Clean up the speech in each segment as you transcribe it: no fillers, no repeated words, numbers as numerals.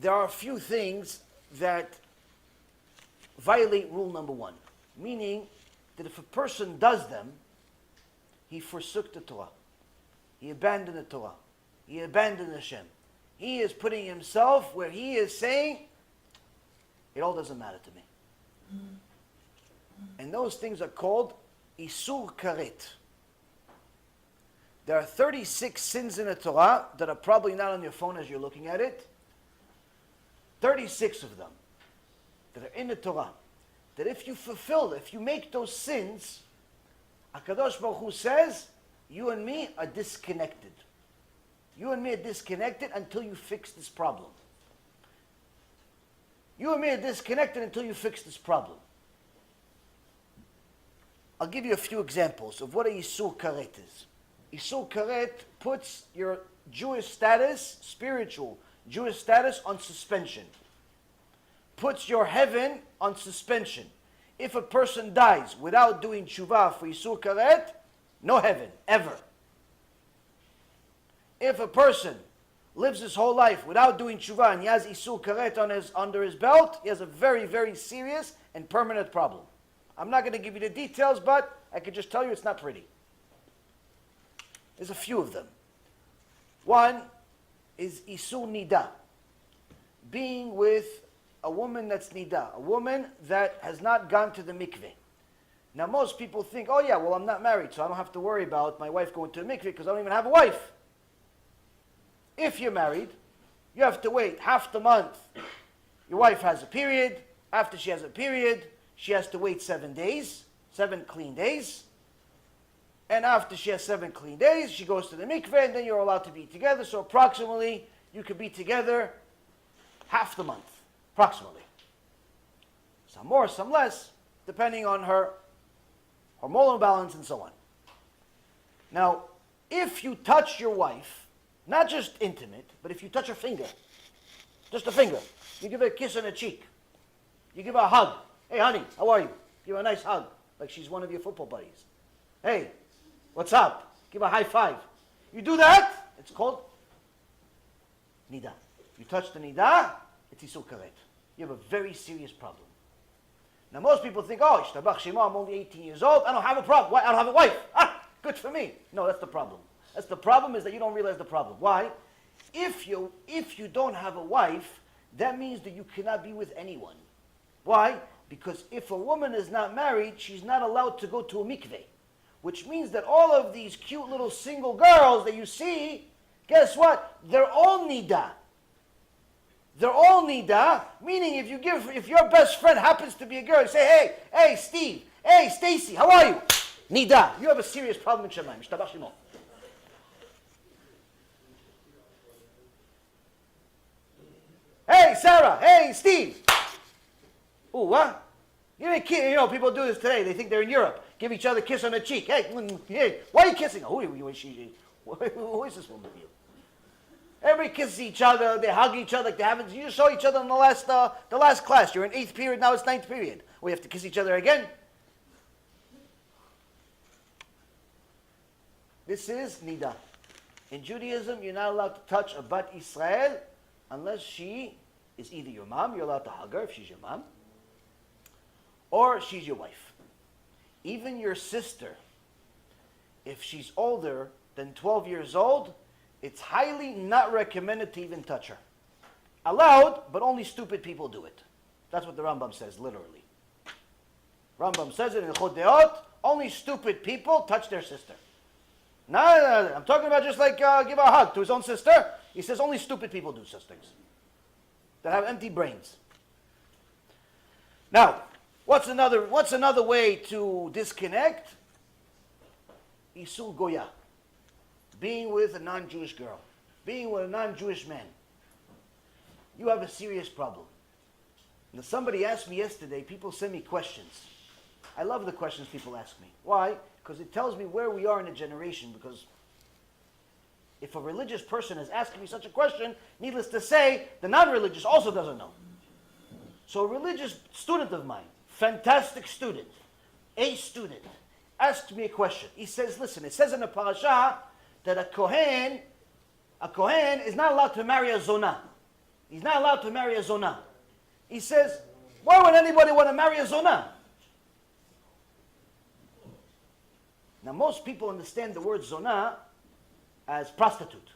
there are a few things that violate rule number one, meaning that if a person does them, he forsook the Torah. He abandoned the Torah. He abandoned Hashem. He is putting himself where he is saying, it all doesn't matter to me. And those things are called Isur Karet. There are 36 sins in the Torah that are probably not on your phone as you're looking at it. 36 of them that are in the Torah. That if you fulfill, if you make those sins, HaKadosh Baruch Hu says, you and me are disconnected. You and me are disconnected until you fix this problem. You and me are disconnected until you fix this problem. I'll give you a few examples of what a Yisur Karet is. Yisur Karet puts your Jewish status, spiritual Jewish status, on suspension. Puts your heaven on suspension. If a person dies without doing tshuva for Yisur Karet, no heaven, ever. If a person lives his whole life without doing tshuva and he has Yisur Karet under his belt, he has a very, very serious and permanent problem. I'm not going to give you the details, but I can just tell you it's not pretty. There's a few of them. One is Isur Nida. Being with a woman that's Nida. A woman that has not gone to the mikveh. Now most people think, oh yeah, well I'm not married, so I don't have to worry about my wife going to a mikveh because I don't even have a wife. If you're married, you have to wait half the month. Your wife has a period. After she has a period, she has to wait 7 days, 7 clean days. And after she has 7 clean days, she goes to the mikveh, and then you're allowed to be together. So approximately, you could be together half the month, approximately. Some more, some less, depending on her hormonal balance and so on. Now, if you touch your wife, not just intimate, but if you touch her finger, just a finger, you give her a kiss on the cheek, you give her a hug. Hey, honey, how are you? Give her a nice hug, like she's one of your football buddies. Hey, what's up? Give her a high five. You do that, it's called Nida. You touch the Nida, it's Isur Karet. You have a very serious problem. Now, most people think, oh, Ishtabach Shema, I'm only 18 years old, I don't have a problem. Why? I don't have a wife. Ah, good for me. No, that's the problem. That's the problem, is that you don't realize the problem. Why? If you don't have a wife, that means that you cannot be with anyone. Why? Because if a woman is not married, she's not allowed to go to a mikveh. Which means that all of these cute little single girls that you see, guess what? They're all nida. They're all nida, meaning if your best friend happens to be a girl, you say, hey, Steve, hey, Stacy, how are you? Nida. You have a serious problem in Shemaim. Shtabach Shemo. Hey, Sarah, hey, Steve. Ooh, what? Give me a kiss. You know, people do this today. They think they're in Europe. Give each other a kiss on the cheek. Hey, why are you kissing? Who is this woman? Everybody kisses each other. They hug each other like they haven't. You just saw each other in the last class. You're in 8th period, now it's 9th period. We have to kiss each other again. This is Nida. In Judaism, you're not allowed to touch a Bat Israel unless she is either your mom, you're allowed to hug her if she's your mom, or she's your wife. Even your sister, if she's older than 12 years old, it's highly not recommended to even touch her. Allowed, but only stupid people do it. That's what the Rambam says, literally. Rambam says it in Chod Deot, only stupid people touch their sister. No, I'm talking about just like give a hug to his own sister. He says only stupid people do such things. That have empty brains. Now, what's another way to disconnect? Isur Goya. Being with a non-Jewish girl. Being with a non-Jewish man. You have a serious problem. Now, somebody asked me yesterday, people send me questions. I love the questions people ask me. Why? Because it tells me where we are in a generation. Because if a religious person is asking me such a question, needless to say, the non-religious also doesn't know. So a religious student of mine, fantastic student, A student, asked me a question. He says, listen, it says in the parasha that a Kohen is not allowed to marry a Zonah. He's not allowed to marry a zonah. He says, why would anybody want to marry a zonah? Now, most people understand the word zonah as prostitute,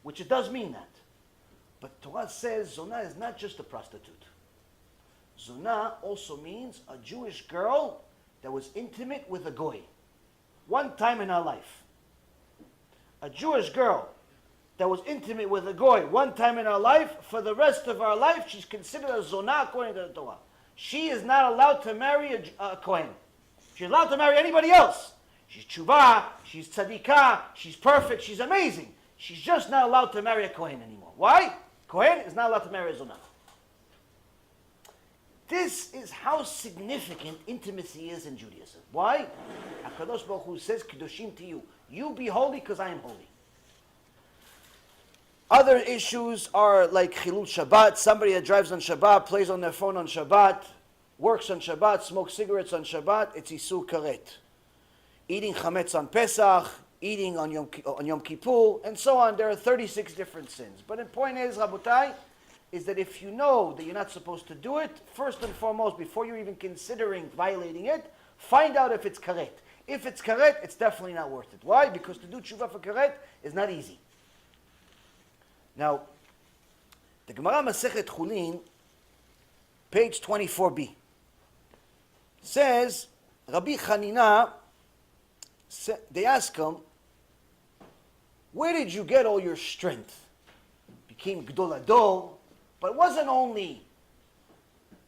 which it does mean that. But Torah says zonah is not just a prostitute. Zonah also means a Jewish girl that was intimate with a goy. One time in her life. A Jewish girl that was intimate with a goy one time in her life, for the rest of her life, she's considered a zonah according to the Torah. She is not allowed to marry a Kohen. She's allowed to marry anybody else. She's Teshuva, she's tzadikah, she's perfect, she's amazing. She's just not allowed to marry a Kohen anymore. Why? Kohen is not allowed to marry a zonah. This is how significant intimacy is in Judaism. Why? HaKadosh Baruch Hu says, Kedoshim to you. You be holy because I am holy. Other issues are like Chilul Shabbat. Somebody that drives on Shabbat, plays on their phone on Shabbat, works on Shabbat, smokes cigarettes on Shabbat, it's Isur Karet. Eating Chametz on Pesach, eating on Yom Kippur, and so on. There are 36 different sins. But the point is, Rabotai, is that if you know that you're not supposed to do it, first and foremost, before you're even considering violating it, find out if it's karet. If it's karet, it's definitely not worth it. Why? Because to do tshuva for karet is not easy. Now, the Gemara Masechet Chulin, page 24b, says, Rabbi Chanina, they ask him, where did you get all your strength? Became Gdolador, but it wasn't only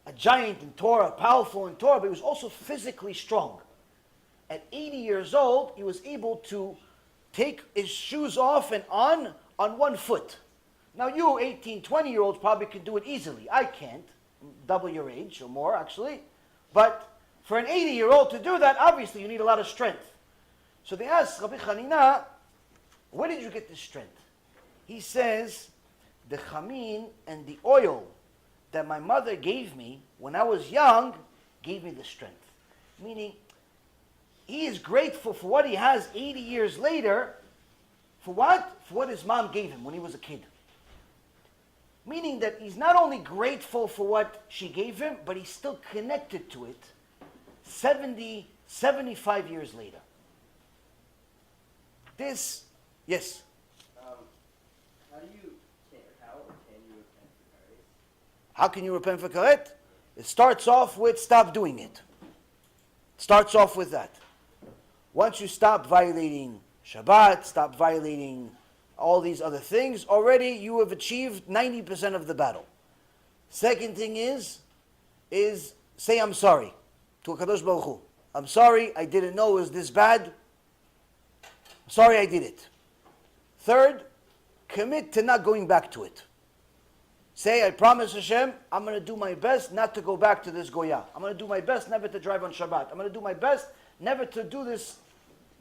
a giant in Torah, powerful in Torah, but he was also physically strong. At 80 years old, he was able to take his shoes off and on one foot. Now you, 18, 20-year-olds, probably can do it easily. I can't. I'm double your age, or more, actually. But for an 80-year-old to do that, obviously you need a lot of strength. So they asked Rabbi Chanina, where did you get this strength? He says, the chamin and the oil that my mother gave me when I was young gave me the strength. Meaning, he is grateful for what he has 80 years later. For what? For what his mom gave him when he was a kid. Meaning that he's not only grateful for what she gave him, but he's still connected to it 70, 75 years later. This, yes? How can you repent for karet? It starts off with stop doing it. Starts off with that. Once you stop violating Shabbat, stop violating all these other things, already you have achieved 90% of the battle. Second thing is say I'm sorry to HaKadosh Baruch Hu. I'm sorry, I didn't know it was this bad. I'm sorry I did it. Third, commit to not going back to it. Say, I promise Hashem, I'm going to do my best not to go back to this Goya. I'm going to do my best never to drive on Shabbat. I'm going to do my best never to do this,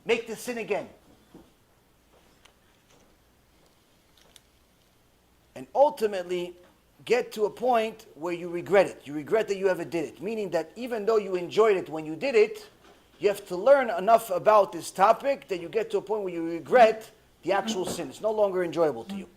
make this sin again. And ultimately, get to a point where you regret it. You regret that you ever did it. Meaning that even though you enjoyed it when you did it, you have to learn enough about this topic that you get to a point where you regret the actual sin. It's no longer enjoyable to you.